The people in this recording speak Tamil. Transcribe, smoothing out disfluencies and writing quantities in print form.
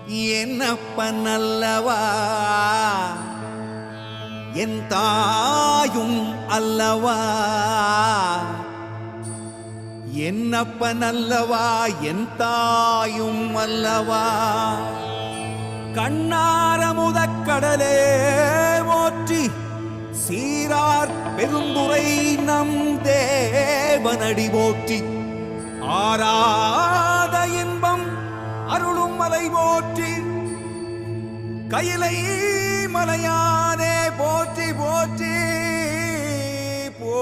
என்னப்பன் அல்லவா என் தாயும் அல்லவா என்னப்பன் அல்லவா என் தாயும் அல்லவா கண்ணார முதக்கடலே போற்றி சீரார் பெருந்துரை நம் தேவனடி போற்றி ஆராத இன்பம் அருளும் மலை போற்றி கையிலை மலையானே போற்றி போற்றி போ